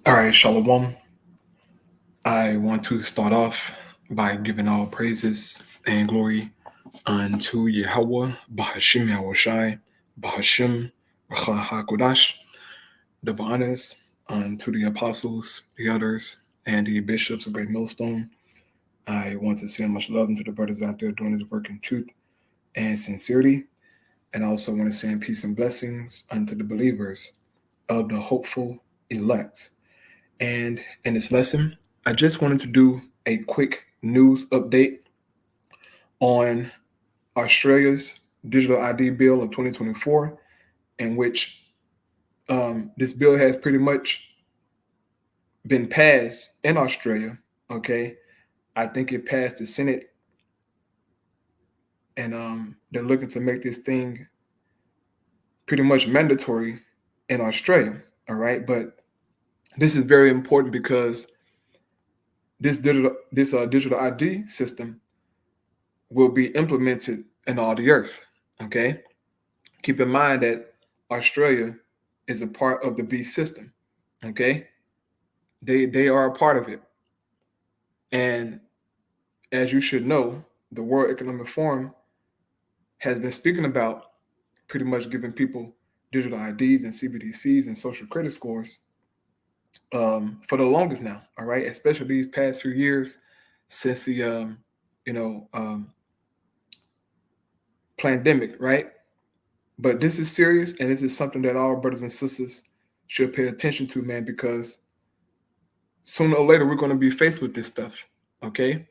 All right, Shalom. I want to start off by giving all praises and glory unto Yahweh, Bahashim Yahushai, Bahashim Racha HaKodash, double honors unto the apostles, the elders, and the bishops of Great Millstone. I want to send much love unto the brothers out there doing this work in truth and sincerity. And I also want to send peace and blessings unto the believers of the hopeful elect. And in this lesson, I just wanted to do a quick news update on Australia's digital ID bill of 2024, in which this bill has pretty much been passed in Australia. Okay, I think it passed the Senate, and they're looking to make this thing pretty much mandatory in Australia. All right, but this is very important because this digital ID system will be implemented in all the earth. Okay, keep in mind that Australia is a part of the beast system. Okay, they are a part of it, and as you should know, the World Economic Forum has been speaking about pretty much giving people digital IDs and CBDCs and social credit scores for the longest now. All right, especially these past few years since the pandemic, right? But this is serious, and this is something that our brothers and sisters should pay attention to, man, because sooner or later we're going to be faced with this stuff, okay?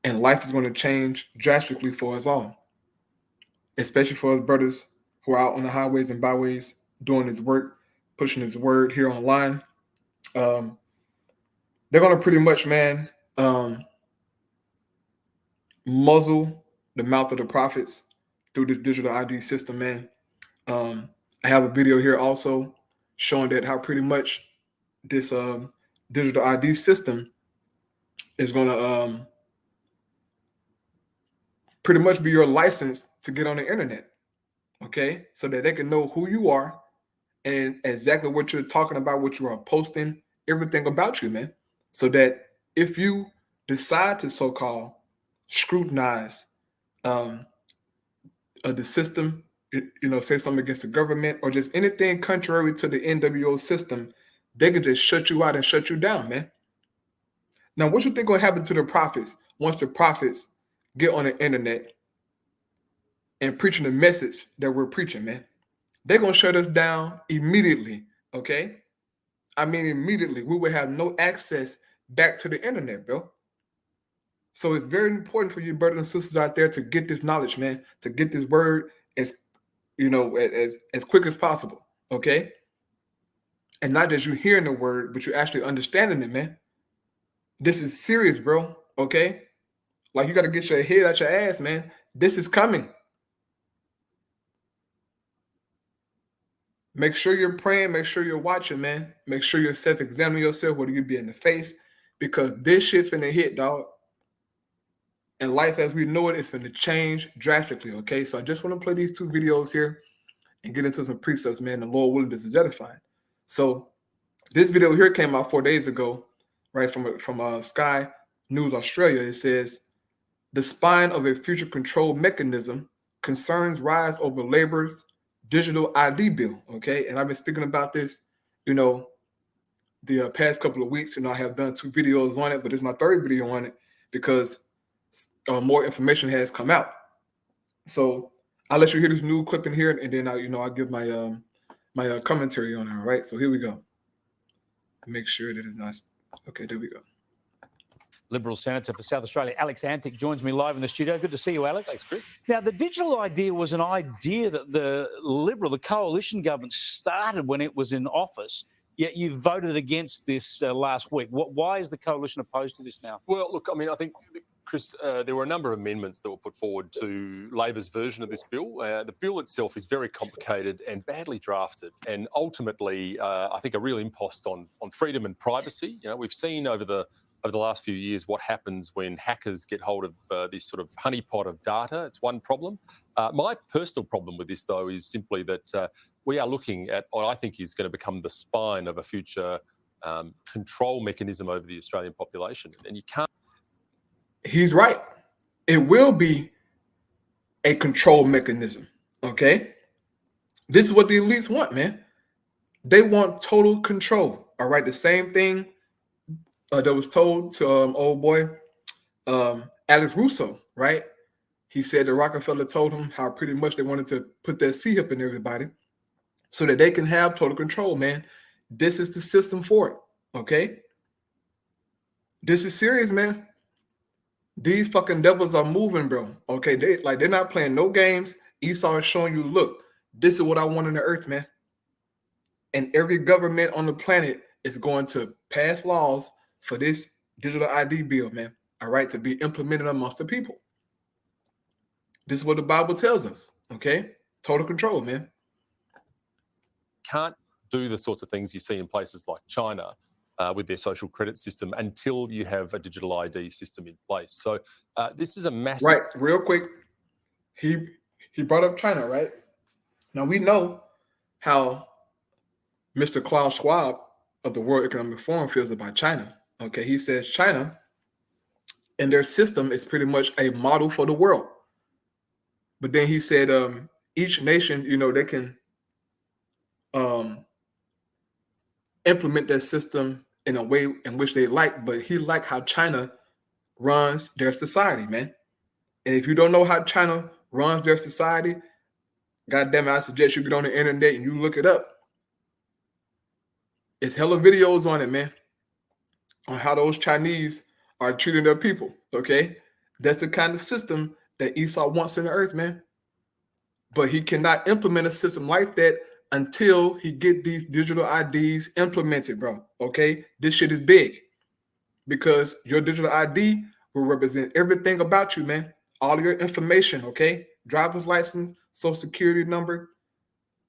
And life is going to change drastically for us all, especially for us brothers who are out on the highways and byways doing this work, pushing this word here online. They're going to pretty much, man, muzzle the mouth of the prophets through this digital ID system, man. I have a video here also showing that how pretty much this digital ID system is going to pretty much be your license to get on the internet, okay? So that they can know who you are and exactly what you're talking about, what you are posting, everything about you, man. So that if you decide to so-called scrutinize the system, say something against the government or just anything contrary to the NWO system, they can just shut you out and shut you down, man. Now, what you think gonna happen to the prophets once the prophets get on the internet and preaching the message that we're preaching, man? They're gonna shut us down immediately, okay? I mean, immediately. We will have no access back to the internet, bro. So it's very important for you brothers and sisters out there to get this knowledge, man, to get this word as quick as possible, okay? And not just you hearing the word, but you actually understanding it, man. This is serious, bro, okay? Like you got to get your head out your ass, man. This is coming. Make sure you're praying. Make sure you're watching, man. Make sure you're self-examining yourself, whether you be in the faith, because this shit finna hit, dog. And life as we know it is finna change drastically, okay? So I just want to play these two videos here and get into some precepts, man. The Lord willing, this is edifying. So this video here came out 4 days ago, right, from Sky News Australia. It says, the spine of a future control mechanism concerns rise over Labor's digital ID bill, okay? And I've been speaking about this, the past couple of weeks. I have done 2 videos on it, but it's my 3rd video on it because more information has come out. So I'll let you hear this new clip in here, and then I'll give my my commentary on it. All right, so here we go. Make sure that it's not okay. There we go. Liberal Senator for South Australia, Alex Antic, joins me live in the studio. Good to see you, Alex. Thanks, Chris. Now, the digital idea was an idea that the coalition government started when it was in office, yet you voted against this last week. Why is the coalition opposed to this now? Well, look, I mean, I think, Chris, there were a number of amendments that were put forward to Labor's version of this bill. The bill itself is very complicated and badly drafted, and ultimately, I think, a real impost on freedom and privacy. We've seen over the last few years what happens when hackers get hold of this sort of honeypot of data. It's one problem. My personal problem with this, though, is simply that we are looking at what I think is going to become the spine of a future control mechanism over the Australian population. And you can't. He's right. It will be a control mechanism. Okay. This is what the elites want, man. They want total control. All right. The same thing that was told to old boy Alex Russo, right? He said that Rockefeller told him how pretty much they wanted to put that C-hip in everybody so that they can have total control, man. This is the system for it, okay? This is serious, man. These fucking devils are moving, bro. Okay, they're not playing no games. Esau is showing you, look, this is what I want on the earth, man. And every government on the planet is going to pass laws for this digital ID bill, man. All right, to be implemented amongst the people. This is what the Bible tells us, okay? Total control, man. Can't do the sorts of things you see in places like China with their social credit system until you have a digital ID system in place. So this is a massive... Right, real quick. He brought up China, right? Now, we know how Mr. Klaus Schwab of the World Economic Forum feels about China. Okay, he says China and their system is pretty much a model for the world. But then he said each nation, they can implement that system in a way in which they like, but he liked how China runs their society, man. And if you don't know how China runs their society, goddamn it, I suggest you get on the internet and you look it up. It's hella videos on it, man, on how those Chinese are treating their people, okay? That's the kind of system that Esau wants in the earth, man. But he cannot implement a system like that until he get these digital IDs implemented, bro, okay? This shit is big because your digital ID will represent everything about you, man. All of your information, okay? Driver's license, social security number,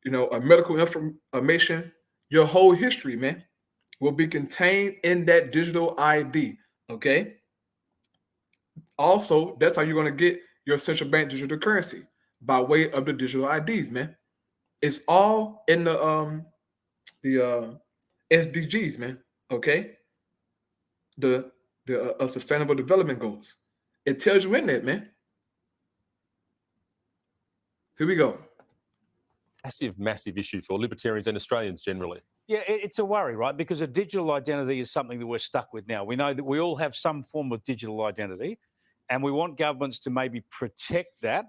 a medical information, your whole history, man, will be contained in that digital ID, okay? Also, that's how you're going to get your central bank digital currency, by way of the digital IDs, man. It's all in the SDGs, man, okay? The Sustainable Development Goals. It tells you in that, man. Here we go. Massive issue for libertarians and Australians generally. Yeah, it's a worry, right? Because a digital identity is something that we're stuck with now. We know that we all have some form of digital identity, and we want governments to maybe protect that.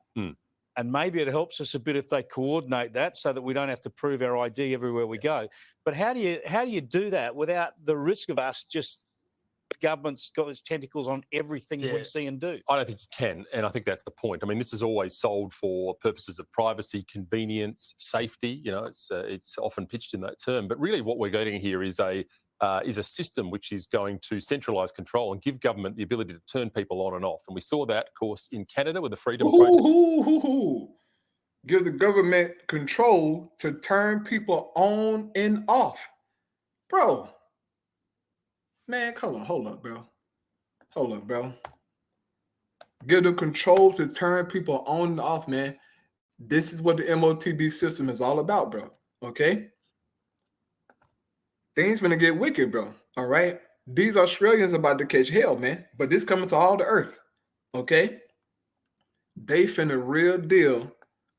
And maybe it helps us a bit if they coordinate that so that we don't have to prove our ID everywhere we go. But how do you do that without the risk of us just government's got its tentacles on everything we see and do? I don't think you can, and I think that's the point. I mean, this is always sold for purposes of privacy, convenience, safety. It's often pitched in that term. But really what we're getting here is a system which is going to centralise control and give government the ability to turn people on and off. And we saw that, of course, in Canada with the freedom protest. Give the government control to turn people on and off. Bro. Man, hold up, bro. Give them control to turn people on and off, man. This is what the MOTB system is all about, bro. Okay? Things gonna get wicked, bro. All right. These Australians about to catch hell, man. But this coming to all the earth. Okay. They finna real deal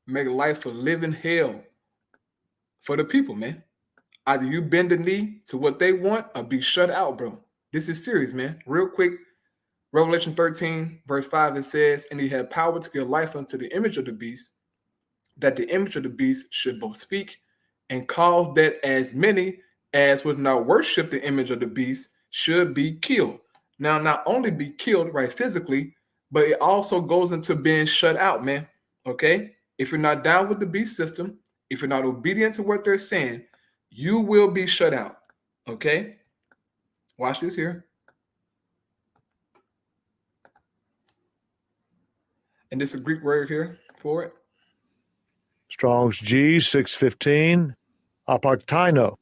make life a living hell for the people, man. Either you bend the knee to what they want or be shut out, bro. This is serious, man. Real quick. Revelation 13, verse 5, it says, and he had power to give life unto the image of the beast, that the image of the beast should both speak and cause that as many as would not worship the image of the beast should be killed. Now, not only be killed, right, physically, but it also goes into being shut out, man. Okay? If you're not down with the beast system, if you're not obedient to what they're saying, you will be shut out. Okay? Watch this here. And this is a Greek word here for it. Strong's G 615, apartino.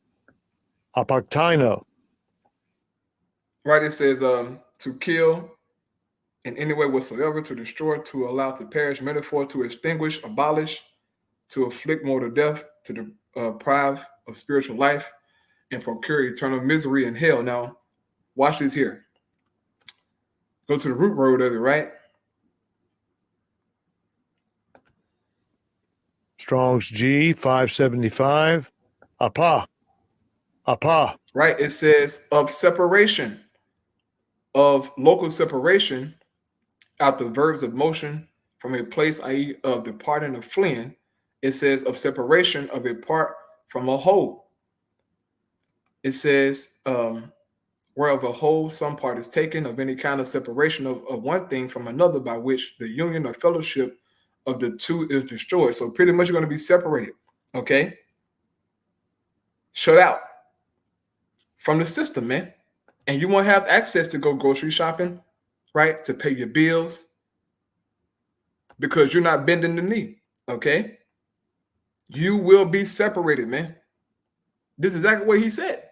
Right, it says to kill in any way whatsoever, to destroy, to allow to perish, metaphor, to extinguish, abolish, to afflict mortal death, to deprive of spiritual life. and procure eternal misery in hell. Now, watch this here. Go to the root word of it, right? Strong's G 575. Apa. Right? It says of separation, of local separation after verbs of motion from a place, i.e., of departing or fleeing. It says of separation of a part from a whole. It says where of a whole some part is taken, of any kind of separation of one thing from another by which the union or fellowship of the two is destroyed. So pretty much you're going to be separated, okay? Shut out from the system, man. And you won't have access to go grocery shopping, right? To pay your bills because you're not bending the knee, okay? You will be separated, man. This is exactly what he said.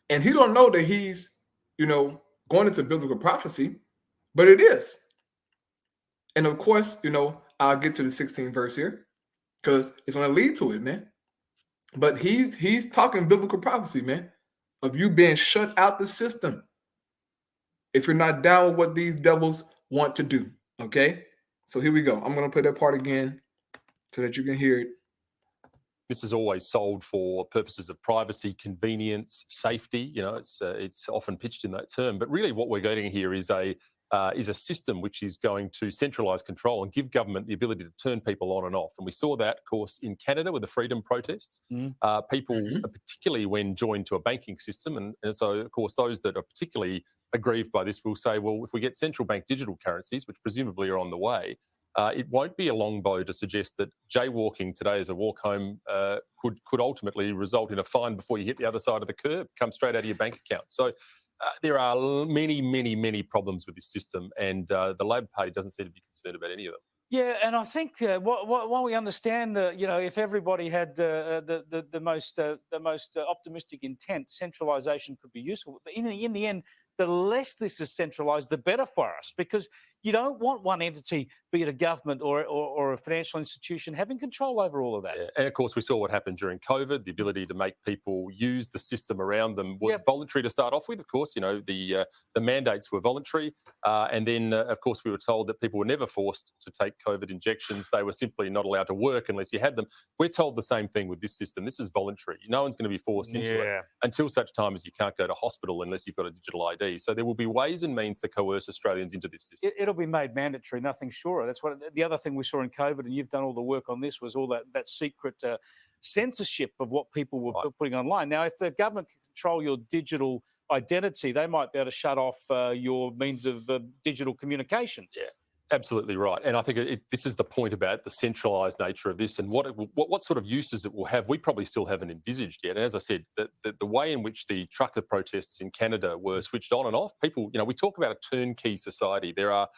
And he don't know that he's, going into biblical prophecy, but it is. And of course, I'll get to the 16th verse here because it's going to lead to it, man. But he's talking biblical prophecy, man, of you being shut out the system if you're not down with what these devils want to do, okay? So here we go. I'm going to play that part again so that you can hear it. This is always sold for purposes of privacy, convenience, safety. It's often pitched in that term. But really what we're getting here is a system which is going to centralise control and give government the ability to turn people on and off. And we saw that, of course, in Canada with the freedom protests. People, particularly when joined to a banking system, and so, of course, those that are particularly aggrieved by this will say, well, if we get central bank digital currencies, which presumably are on the way, it won't be a long bow to suggest that jaywalking today as a walk home could ultimately result in a fine before you hit the other side of the curb, come straight out of your bank account. So there are many, many, many problems with this system, and the Labor Party doesn't seem to be concerned about any of them. Yeah, and I think while we understand that, if everybody had the most optimistic intent, centralisation could be useful. But in the end, the less this is centralised, the better for us, because you don't want one entity, be it a government or a financial institution, having control over all of that. Yeah. And of course, we saw what happened during COVID. The ability to make people use the system around them was voluntary to start off with. Of course, the mandates were voluntary, and then of course we were told that people were never forced to take COVID injections. They were simply not allowed to work unless you had them. We're told the same thing with this system. This is voluntary. No one's going to be forced into it until such time as you can't go to hospital unless you've got a digital ID. So there will be ways and means to coerce Australians into this system. It'll be made mandatory, nothing surer. That's what the other thing we saw in COVID, and you've done all the work on this, was all that secret censorship of what people were putting online. Now, if the government can control your digital identity, they might be able to shut off your means of digital communication. Yeah. Absolutely right. And I think this is the point about the centralised nature of this and what sort of uses it will have. We probably still haven't envisaged yet. And as I said, the way in which the trucker protests in Canada were switched on and off, people, we talk about a turnkey society. There are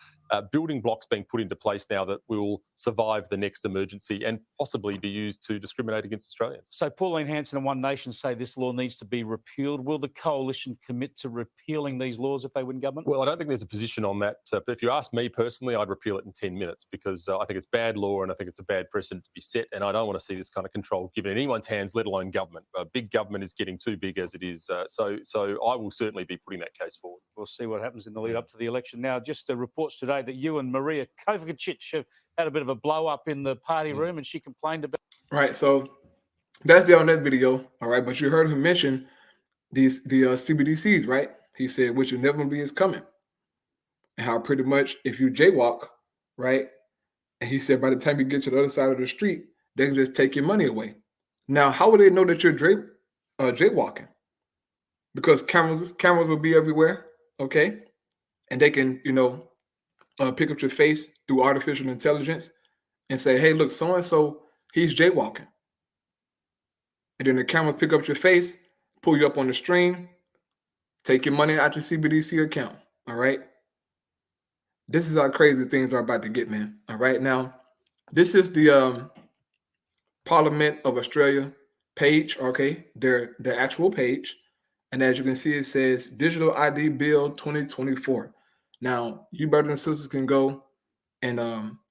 building blocks being put into place now that will survive the next emergency and possibly be used to discriminate against Australians. So Pauline Hanson and One Nation say this law needs to be repealed. Will the coalition commit to repealing these laws if they win government? Well, I don't think there's a position on that. But if you ask me personally, I'd repeal it in 10 minutes because I think it's bad law and I think it's a bad precedent to be set. And I don't want to see this kind of control given in anyone's hands, let alone government. Big government is getting too big as it is. So I will certainly be putting that case forward. We'll see what happens in the lead up to the election. Now, just reports today that you and Maria Kovacic have had a bit of a blow up in the party room, and she complained about. Right. So that's the on that video. All right. But you heard him mention the CBDCs, right? He said, which inevitably is coming. And how pretty much if you jaywalk, right? And he said, by the time you get to the other side of the street, they can just take your money away. Now, how would they know that you're jaywalking? Because cameras will be everywhere, okay? And they can, pick up your face through artificial intelligence and say, hey, look, so-and-so, he's jaywalking. And then the camera pick up your face, pull you up on the stream, take your money out your CBDC account, all right? This is how crazy things are about to get, man. All right, now, this is the Parliament of Australia page, okay? Their actual page. And as you can see, it says Digital ID Bill 2024. Now, you brothers and sisters can go and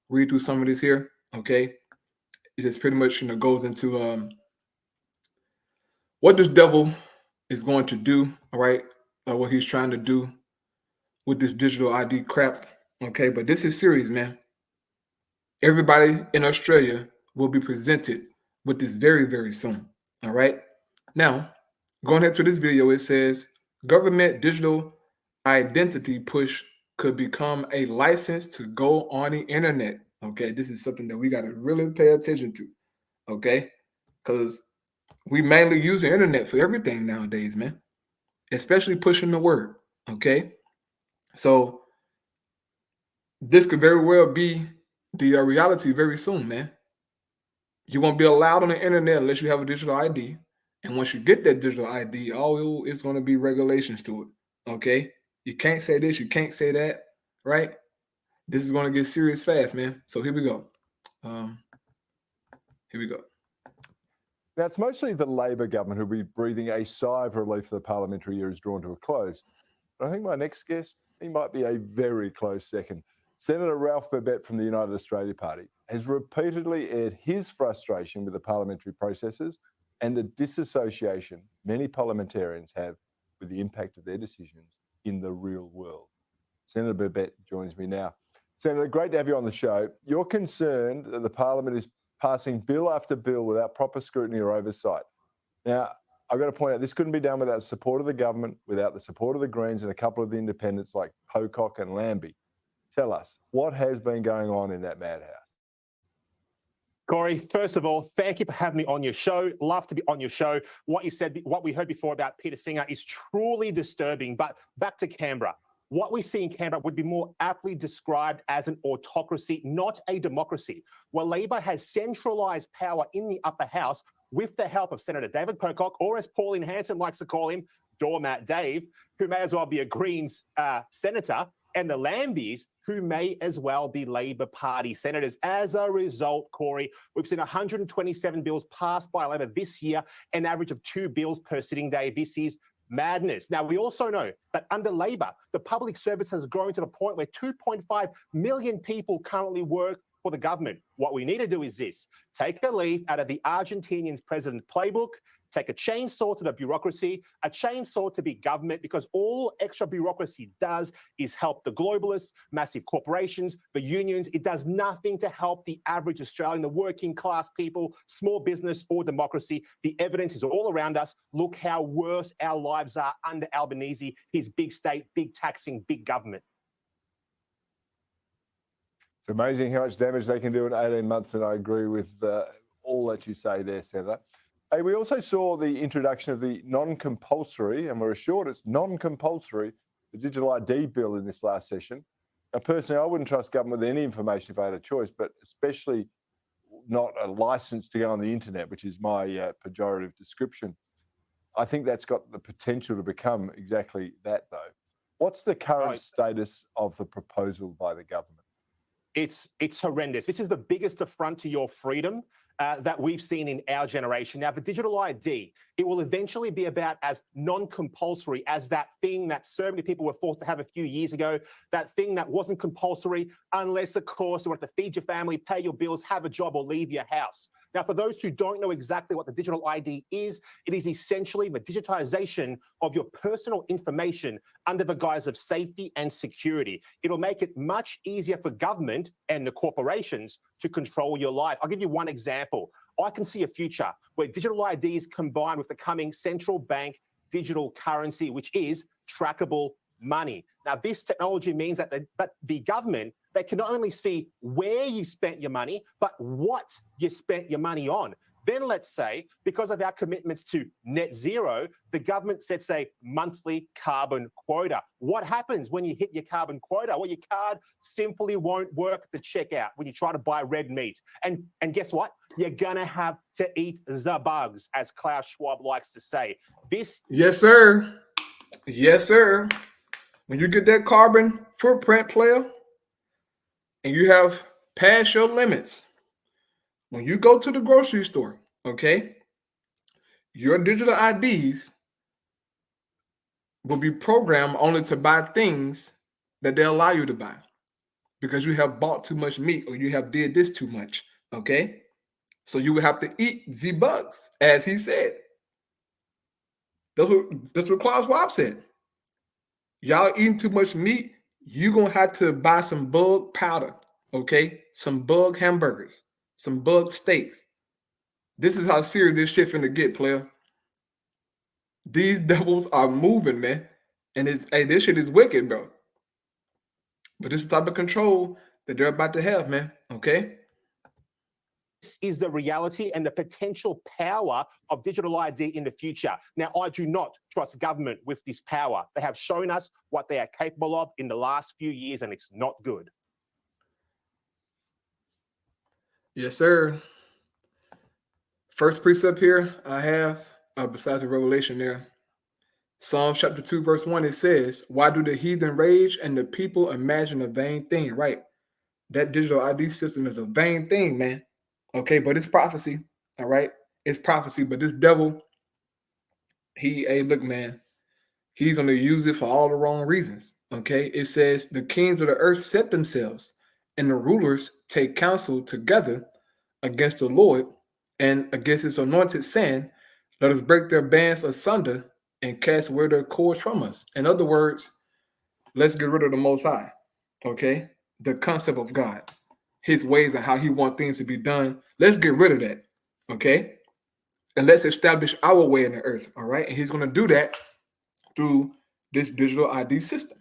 read through some of this here, okay? It just pretty much, goes into what this devil is going to do, all right, what he's trying to do with this digital ID crap, okay? But this is serious, man. Everybody in Australia will be presented with this very, very soon, all right? Now, going into this video, it says government digital identity push could become a license to go on the internet, okay? This is something that we got to really pay attention to, okay? Because we mainly use the internet for everything nowadays, man, especially pushing the word, okay? So this could very well be the reality very soon, man. You won't be allowed on the internet unless you have a digital ID. And once you get that digital ID, it's going to be regulations to it, okay? You can't say this, you can't say that, right? This is going to get serious fast, man. So here we go. Here we go. Now, it's mostly the Labor government who'll be breathing a sigh of relief the parliamentary year is drawn to a close. But I think my next guest, he might be a very close second. Senator Ralph Babet from the United Australia Party has repeatedly aired his frustration with the parliamentary processes and the disassociation many parliamentarians have with the impact of their decisions in the real world. Senator Babet joins me now. Senator, great to have you on the show. You're concerned that the Parliament is passing bill after bill without proper scrutiny or oversight. Now, I've got to point out, this couldn't be done without the support of the government, without the support of the Greens and a couple of the independents like Pocock and Lambie. Tell us, what has been going on in that madhouse? Corey, first of all, thank you for having me on your show. Love to be on your show. What you said, what we heard before about Peter Singer is truly disturbing. But back to Canberra. What we see in Canberra would be more aptly described as an autocracy, not a democracy, where Labor has centralised power in the upper house with the help of Senator David Pocock, or as Pauline Hanson likes to call him, Doormat Dave, who may as well be a Greens senator, and the Lambies, who may as well be Labor Party senators. As a result, Corey, we've seen 127 bills passed by Labor this year, an average of 2 bills per sitting day. This is madness. Now, we also know that under Labor, the public service has grown to the point where 2.5 million people currently work for the government. What we need to do is this: take a leaf out of the Argentinian's president playbook, take a chainsaw to the bureaucracy, a chainsaw to big government, because all extra bureaucracy does is help the globalists, massive corporations, the unions. It does nothing to help the average Australian, the working class people, small business or democracy. The evidence is all around us. Look how worse our lives are under Albanese, his big state, big taxing, big government. It's amazing how much damage they can do in 18 months, and I agree with all that you say there, Senator. Hey, we also saw the introduction of the non-compulsory, and we're assured it's non-compulsory, the digital ID bill in this last session. Now, personally, I wouldn't trust government with any information if I had a choice, but especially not a license to go on the internet, which is my pejorative description. I think that's got the potential to become exactly that, though. What's the current status of the proposal by the government? It's horrendous. This is the biggest affront to your freedom that we've seen in our generation. Now, the digital ID, it will eventually be about as non-compulsory as that thing that so many people were forced to have a few years ago, that thing that wasn't compulsory unless, of course, you want to feed your family, pay your bills, have a job, or leave your house. Now, for those who don't know exactly what the digital ID is, it is essentially the digitization of your personal information under the guise of safety and security. It'll make it much easier for government and the corporations to control your life. I'll give you one example. I can see a future where digital ID is combined with the coming central bank digital currency, which is trackable money. Now, this technology means that the government, they can not only see where you spent your money, but what you spent your money on. Then let's say, because of our commitments to net zero, the government sets a monthly carbon quota. What happens when you hit your carbon quota? Well, your card simply won't work at the checkout when you try to buy red meat. And guess what? You're going to have to eat the bugs, as Klaus Schwab likes to say. Yes, sir. Yes, sir. When you get that carbon footprint, player, and you have passed your limits, when you go to the grocery store, okay, your digital IDs will be programmed only to buy things that they allow you to buy because you have bought too much meat or you have did this too much, okay? So you will have to eat the bugs, as he said. That's what Klaus Schwab said. Y'all eating too much meat, you're going to have to buy some bug powder, okay? Some bug hamburgers, some bug steaks. This is how serious this shit finna get, player. These devils are moving, man. And this shit is wicked, bro. But this is the type of control that they're about to have, man, okay? This is the reality and the potential power of digital ID in the future. Now, I do not trust government with this power. They have shown us what they are capable of in the last few years, and it's not good. Yes, sir. First precept here I have, besides the revelation there, Psalms chapter 2, verse 1, it says, why do the heathen rage and the people imagine a vain thing, right? That digital ID system is a vain thing, man. Okay, but it's prophecy, all right? It's prophecy, but this devil, hey, look, man, he's going to use it for all the wrong reasons, okay? It says, the kings of the earth set themselves, and the rulers take counsel together against the Lord and against his anointed, saying, let us break their bands asunder and cast away their cords from us. In other words, let's get rid of the Most High, okay? The concept of God, his ways and how he wants things to be done. Let's get rid of that, okay? And let's establish our way in the earth, all right? And he's going to do that through this digital ID system.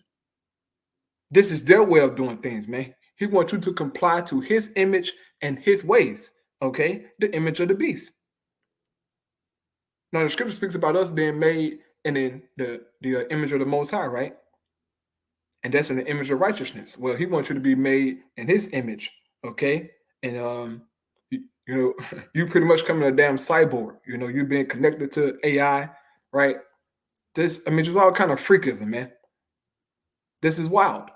This is their way of doing things, man. He wants you to comply to his image and his ways, okay? The image of the beast. Now, the scripture speaks about us being made in the image of the Most High, right? And that's in the image of righteousness. Well, he wants you to be made in his image, okay? And you know, you pretty much coming a damn cyborg. You know, you being connected to AI, right? This, I mean, just all kind of freakism, man. This is wild.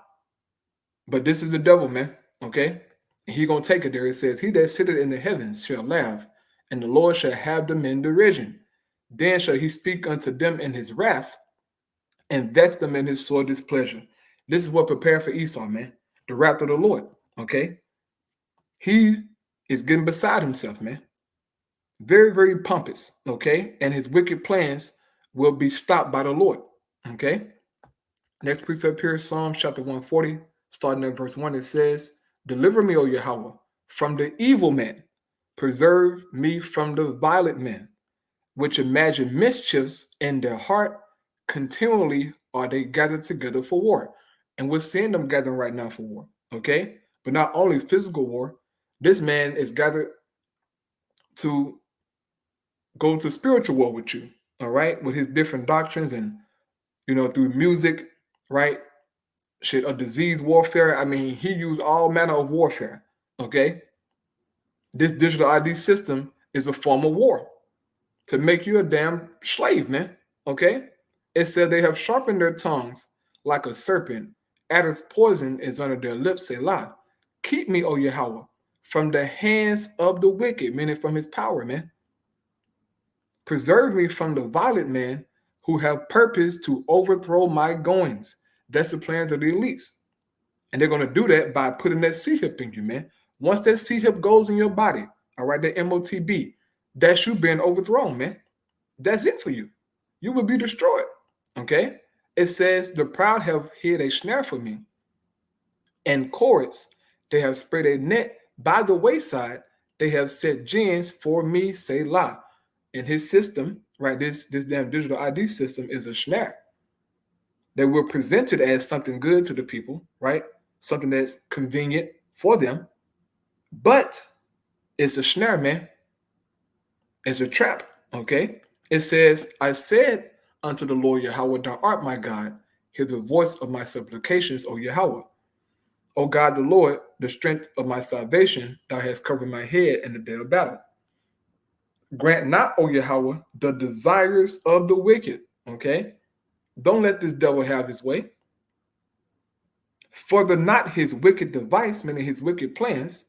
But this is the devil, man, okay? And he gonna take it there. It says, he that sitteth in the heavens shall laugh, and the Lord shall have them in derision. Then shall he speak unto them in his wrath, and vex them in his sore displeasure. This is what prepared for Esau, man. The wrath of the Lord, okay? He is getting beside himself, man. Very, very pompous, okay? And his wicked plans will be stopped by the Lord, okay? Next precept here, Psalms chapter 140, starting at verse 1, it says, deliver me, O Yahweh, from the evil man. Preserve me from the violent men, which imagine mischiefs in their heart. Continually are they gathered together for war. And we're seeing them gathering right now for war, okay? But not only physical war, this man is gathered to go to spiritual war with you, all right? With his different doctrines and, you know, through music, right? Shit, a disease warfare. I mean, he used all manner of warfare, okay? This digital ID system is a form of war to make you a damn slave, man, okay? It said they have sharpened their tongues like a serpent. Adder's poison is under their lips, Selah. Keep me, O Yahweh, from the hands of the wicked, meaning from his power, man. Preserve me from the violent men who have purpose to overthrow my goings. That's the plans of the elites. And they're going to do that by putting that C-hip in you, man. Once that C-hip goes in your body, all right, that MOTB, that's you being overthrown, man. That's it for you. You will be destroyed, okay? It says, the proud have hid a snare for me, and cords, they have spread a net by the wayside. They have set gins for me, Selah. In his system, right, this damn digital ID system is a snare. They were presented as something good to the people, right? Something that's convenient for them. But it's a snare, man. It's a trap, okay? It says, I said unto the Lord Yahweh, thou art my God. Hear the voice of my supplications, O Yahweh. O God, the Lord, the strength of my salvation, thou hast covered my head in the day of battle. Grant not, O Yahweh, the desires of the wicked, okay? Don't let this devil have his way. Further not his wicked device, meaning his wicked plans,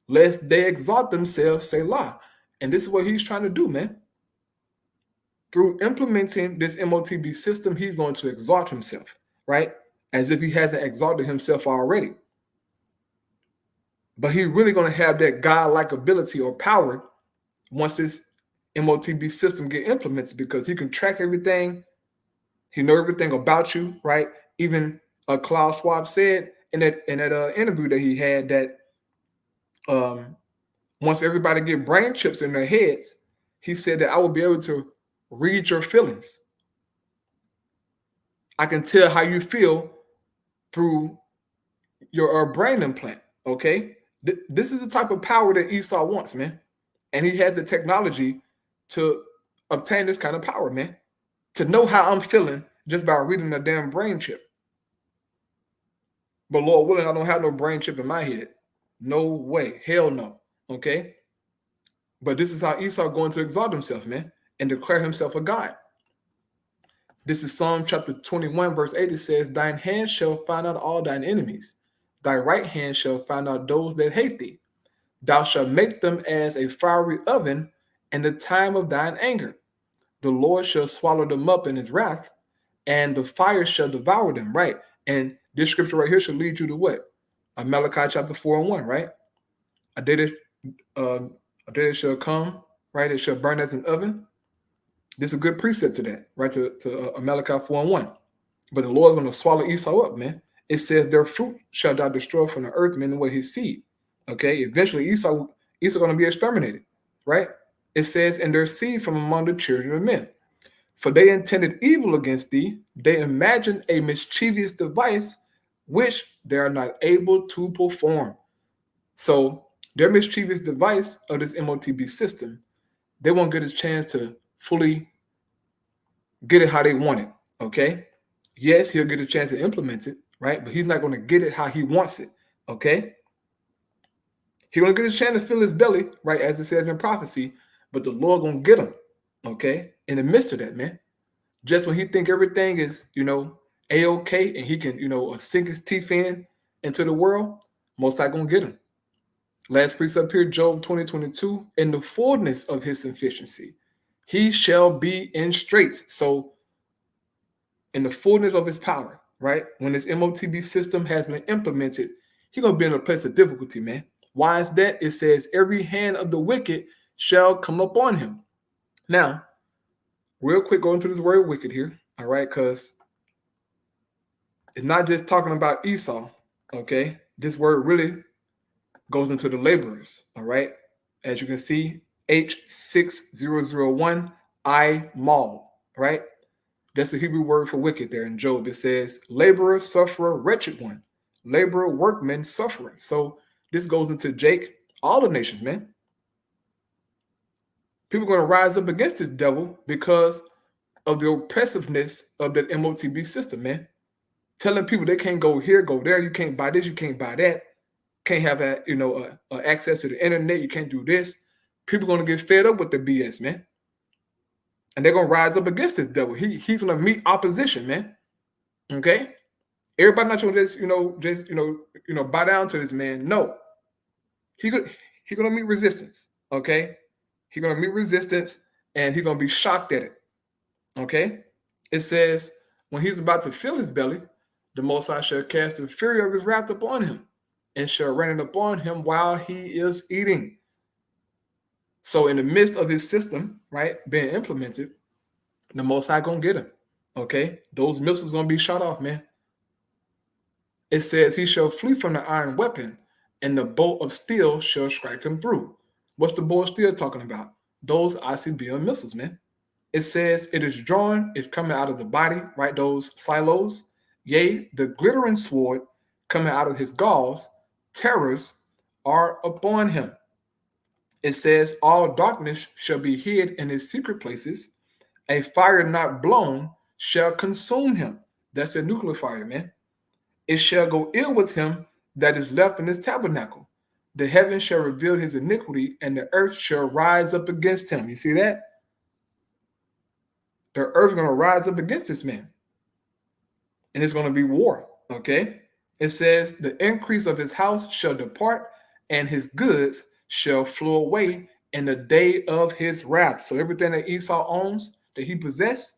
lest they exalt themselves, Selah. And this is what he's trying to do, man. Through implementing this MOTB system, he's going to exalt himself, right? As if he hasn't exalted himself already. But he's really going to have that God-like ability or power once this MOTB system get implemented, because he can track everything. He know everything about you, right? Even Klaus Schwab said in that interview that he had that once everybody get brain chips in their heads, he said that I will be able to read your feelings. I can tell how you feel through your brain implant, okay? This is the type of power that Esau wants, man. And he has the technology to obtain this kind of power, man. To know how I'm feeling just by reading a damn brain chip. But Lord willing, I don't have no brain chip in my head. No way. Hell no. Okay? But this is how Esau going to exalt himself, man, and declare himself a God. This is Psalm chapter 21, verse 8. It says, thine hand shall find out all thine enemies. Thy right hand shall find out those that hate thee. Thou shalt make them as a fiery oven in the time of thine anger. The Lord shall swallow them up in his wrath, and the fire shall devour them, right? And this scripture right here should lead you to what? Malachi chapter 4:1, right? A day that shall come, right? It shall burn as an oven. This is a good precept to that, right? To Malachi 4:1. But the Lord's going to swallow Esau up, man. It says their fruit shall thou destroy from the earth, meaning what his seed. Okay, eventually Esau going to be exterminated, right? It says, and their seed from among the children of men. For they intended evil against thee, they imagined a mischievous device which they are not able to perform. So their mischievous device of this MOTB system, they won't get a chance to fully get it how they want it, okay? Yes, he'll get a chance to implement it, right? But he's not going to get it how he wants it, okay? He's going to get a chance to fill his belly, right, as it says in prophecy, but the Lord going to get him, okay, in the midst of that, man. Just when he think everything is, A-okay, and he can, sink his teeth into the world, Most High going to get him. Last precept here, Job 20:22, in the fullness of his sufficiency, he shall be in straits. So in the fullness of his power, right? When this MOTB system has been implemented, he's going to be in a place of difficulty, man. Why is that? It says, every hand of the wicked shall come upon him. Now, real quick, go into this word wicked here, all right? Because it's not just talking about Esau, okay? This word really goes into the laborers, all right? As you can see, H6001, I-mal, right? That's the Hebrew word for wicked there in Job. It says, laborer, sufferer, wretched one. Laborer, workman, sufferer. So this goes into Jake, all the nations, man. People are going to rise up against this devil because of the oppressiveness of that MOTB system, man. Telling people they can't go here, go there. You can't buy this, you can't buy that. Can't have access to the internet. You can't do this. People are going to get fed up with the BS, man. And they're going to rise up against this devil. He's going to meet opposition, man. Okay? Everybody not going to just bow down to this man. No. He's going to meet resistance. Okay? He's going to meet resistance, and he's going to be shocked at it. Okay? It says, when he's about to fill his belly, the Most High shall cast the fury of his wrath upon him, and shall rain it upon him while he is eating. So in the midst of his system, right, being implemented, the Most High gonna get him. Okay? Those missiles gonna be shot off, man. It says he shall flee from the iron weapon, and the bolt of steel shall strike him through. What's the bolt of steel talking about? Those ICBM missiles, man. It says it is drawn, it's coming out of the body, right? Those silos. Yea, the glittering sword coming out of his galls, terrors are upon him. It says all darkness shall be hid in his secret places. A fire not blown shall consume him. That's a nuclear fire, man. It shall go ill with him that is left in his tabernacle. The heavens shall reveal his iniquity, and the earth shall rise up against him. You see that? The earth is going to rise up against this man. And it's going to be war, okay? It says the increase of his house shall depart, and his goods shall flow away in the day of his wrath. So everything that Esau owns, that he possessed,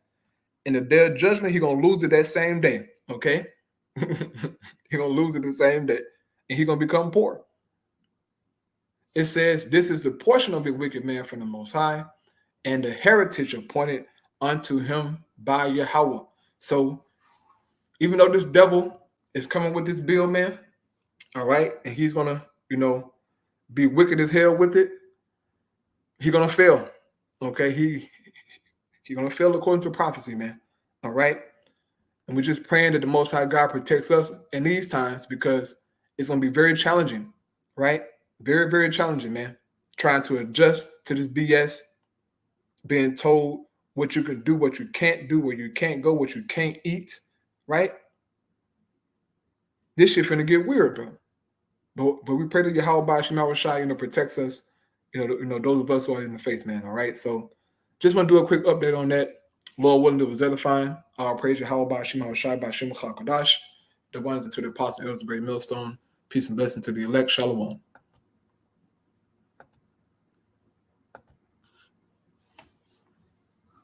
in the day of judgment, he's going to lose it that same day, okay? He's going to lose it the same day, and he's going to become poor. It says, this is the portion of the wicked man from the Most High. and the heritage appointed unto him by Yahweh. So even though this devil is coming with this bill, man, all right, and he's gonna, be wicked as hell with it, he's gonna fail. Okay, he's gonna fail according to prophecy, man. All right. And we're just praying that the Most High God protects us in these times, because it's going to be very challenging, right? Very, very challenging, man. Trying to adjust to this BS, being told what you can do, what you can't do, where you can't go, what you can't eat, right? This shit finna get weird, bro. But we pray that Yahweh Shema Shai, protects us, those of us who are in the faith, man. All right. So just want to do a quick update on that. Lord willing, it was edifying. I'll praise Yahweh Shema Shai by Shem Chakadash, the ones into the apostle, elders, the great millstone. Peace and blessing to the elect. Shalom.